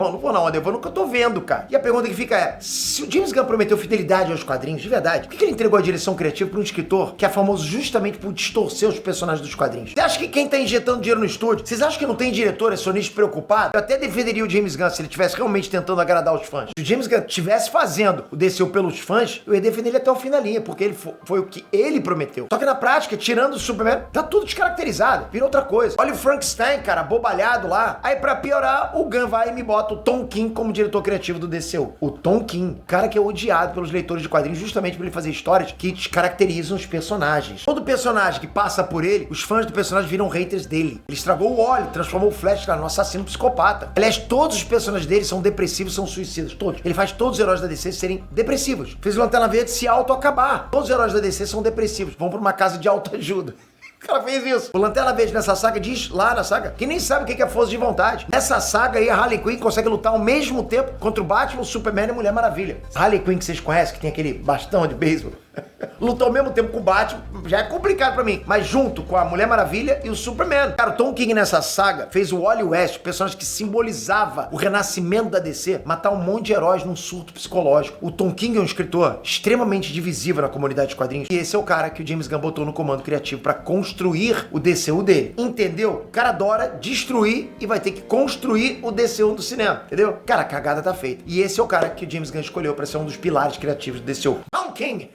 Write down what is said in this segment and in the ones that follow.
Bom, não vou na onda, eu vou no que eu tô vendo, cara. E a pergunta que fica é, se o James Gunn prometeu fidelidade aos quadrinhos, de verdade, por que ele entregou a direção criativa pra um escritor que é famoso justamente por distorcer os personagens dos quadrinhos? Você acha que quem tá injetando dinheiro no estúdio, vocês acham que não tem diretor, acionista preocupado? Eu até defenderia o James Gunn se ele estivesse realmente tentando agradar os fãs. Se o James Gunn estivesse fazendo o DCU pelos fãs, eu ia defender ele até o fim da linha, porque ele foi o que ele prometeu. Só que na prática, tirando o Superman, tá tudo descaracterizado, vira outra coisa. Olha o Frankenstein, cara, bobalhado lá. Aí pra piorar, o Gunn vai e me bota o Tom King como diretor criativo do DCU. O Tom King, cara que é odiado pelos leitores de quadrinhos justamente por ele fazer histórias que descaracterizam os personagens. Todo personagem que passa por ele, os fãs do personagem viram haters dele. Ele estragou o Wally, transformou o Flash no assassino psicopata. Aliás, todos os personagens dele são depressivos, são suicidas, todos. Ele faz todos os heróis da DC serem depressivos. Fez o Lanterna Verde se auto-acabar. Todos os heróis da DC são depressivos, vão pra uma casa de autoajuda. O cara fez isso. O Lanterna Verde nessa saga diz lá na saga que nem sabe o que é força de vontade. Nessa saga aí, a Harley Quinn consegue lutar ao mesmo tempo contra o Batman, o Superman e a Mulher Maravilha. A Harley Quinn que vocês conhecem, que tem aquele bastão de beisebol, lutou ao mesmo tempo com o Batman, já é complicado pra mim, mas junto com a Mulher Maravilha e o Superman. Cara, o Tom King nessa saga fez o Wally West, o personagem que simbolizava o renascimento da DC, matar um monte de heróis num surto psicológico. O Tom King é um escritor extremamente divisível na comunidade de quadrinhos, e esse é o cara que o James Gunn botou no comando criativo pra construir o DCU dele. Entendeu? O cara adora destruir e vai ter que construir o DCU do cinema, entendeu? Cara, a cagada tá feita. E esse é o cara que o James Gunn escolheu pra ser um dos pilares criativos do DCU. Tom King!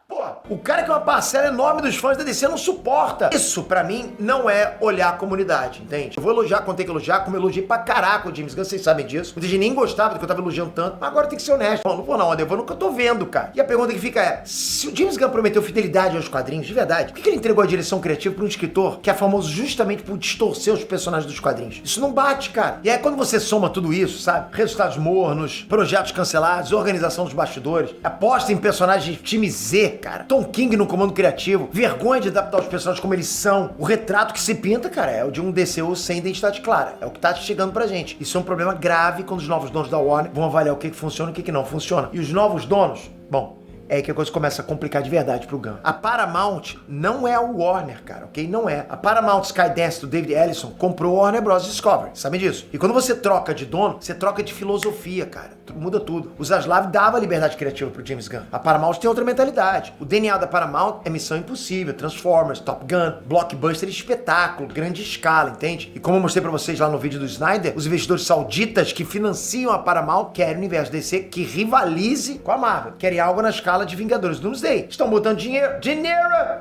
Pô, o cara que é uma parcela enorme dos fãs da DC não suporta. Isso, pra mim, não é olhar a comunidade, entende? Eu vou elogiar quando tem que elogiar, como eu elogiei pra caraca o James Gunn, vocês sabem disso. Muita gente nem gostava do que eu tava elogiando tanto, mas agora tem que ser honesto. Bom, não vou na onda, eu vou no que eu tô vendo, cara. E a pergunta que fica é, se o James Gunn prometeu fidelidade aos quadrinhos, de verdade, por que ele entregou a direção criativa pra um escritor que é famoso justamente por distorcer os personagens dos quadrinhos? Isso não bate, cara. E aí quando você soma tudo isso, sabe? Resultados mornos, projetos cancelados, organização dos bastidores, aposta em personagens de time Z, cara. Tom King no comando criativo, vergonha de adaptar os personagens como eles são. O retrato que se pinta, cara, é o de um DCU sem identidade clara. É o que tá chegando pra gente. Isso é um problema grave quando os novos donos da Warner vão avaliar o que funciona e o que não funciona. E os novos donos, bom, é aí que a coisa começa a complicar de verdade pro Gunn. A Paramount não é o Warner, cara, ok? Não é. A Paramount Skydance do David Ellison comprou o Warner Bros. Discovery, sabe disso? E quando você troca de dono, você troca de filosofia, cara. Muda tudo. O Zaslav dava liberdade criativa pro James Gunn. A Paramount tem outra mentalidade. O DNA da Paramount é Missão Impossível, Transformers, Top Gun, blockbuster, espetáculo, grande escala, entende? E como eu mostrei pra vocês lá no vídeo do Snyder, os investidores sauditas que financiam a Paramount querem o universo DC que rivalize com a Marvel. Querem algo na escala de Vingadores Doomsday. Estão botando dinheiro,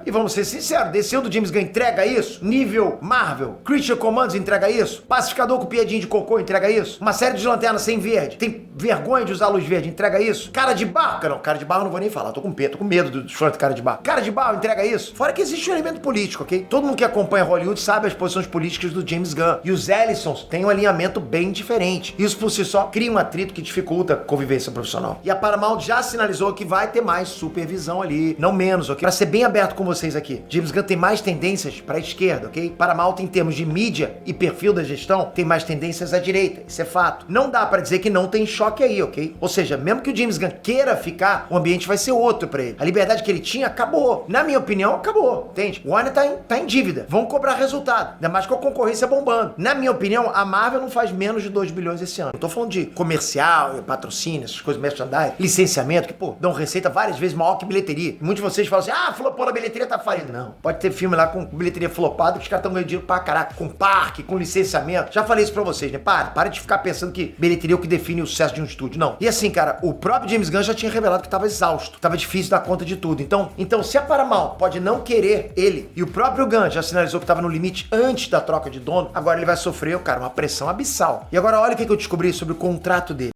e vamos ser sinceros, DCU do James Gunn entrega isso? Nível Marvel, Creature Commandos entrega isso? Pacificador com piadinha de cocô entrega isso? Uma série de lanternas sem verde, tem vergonha de usar luz verde, entrega isso? Cara de barro, não, cara de barro eu não vou nem falar, tô com medo dos fãs de cara de barro. Cara de barro entrega isso? Fora que existe um elemento político, ok? Todo mundo que acompanha Hollywood sabe as posições políticas do James Gunn. E os Ellisons têm um alinhamento bem diferente. Isso por si só cria um atrito que dificulta a convivência profissional. E a Paramount já sinalizou que vai ter mais supervisão ali, não menos, ok? Pra ser bem aberto com vocês aqui, James Gunn tem mais tendências pra esquerda, ok? Paramount, em termos de mídia e perfil da gestão, tem mais tendências à direita, isso é fato. Não dá pra dizer que não tem choque aí, ok? Ou seja, mesmo que o James Gunn queira ficar, o ambiente vai ser outro pra ele. A liberdade que ele tinha acabou. Na minha opinião, acabou, entende? O Warner tá em dívida, vão cobrar resultado, ainda mais com a concorrência bombando. Na minha opinião, a Marvel não faz menos de 2 bilhões esse ano. Eu tô falando de comercial, patrocínio, essas coisas, merchandising, licenciamento, que, pô, dão receita várias vezes maior que bilheteria. Muitos de vocês falam assim, flopou a bilheteria, tá falindo. Não. Pode ter filme lá com bilheteria flopada que os caras estão ganhando dinheiro pra caraca, com parque, com licenciamento. Já falei isso pra vocês, né? Para de ficar pensando que bilheteria é o que define o sucesso de um estúdio. Não. E assim, cara, o próprio James Gunn já tinha revelado que tava exausto. Tava difícil dar conta de tudo. Então se a Paramount pode não querer ele, e o próprio Gunn já sinalizou que tava no limite antes da troca de dono, agora ele vai sofrer, cara, uma pressão abissal. E agora olha o que eu descobri sobre o contrato dele.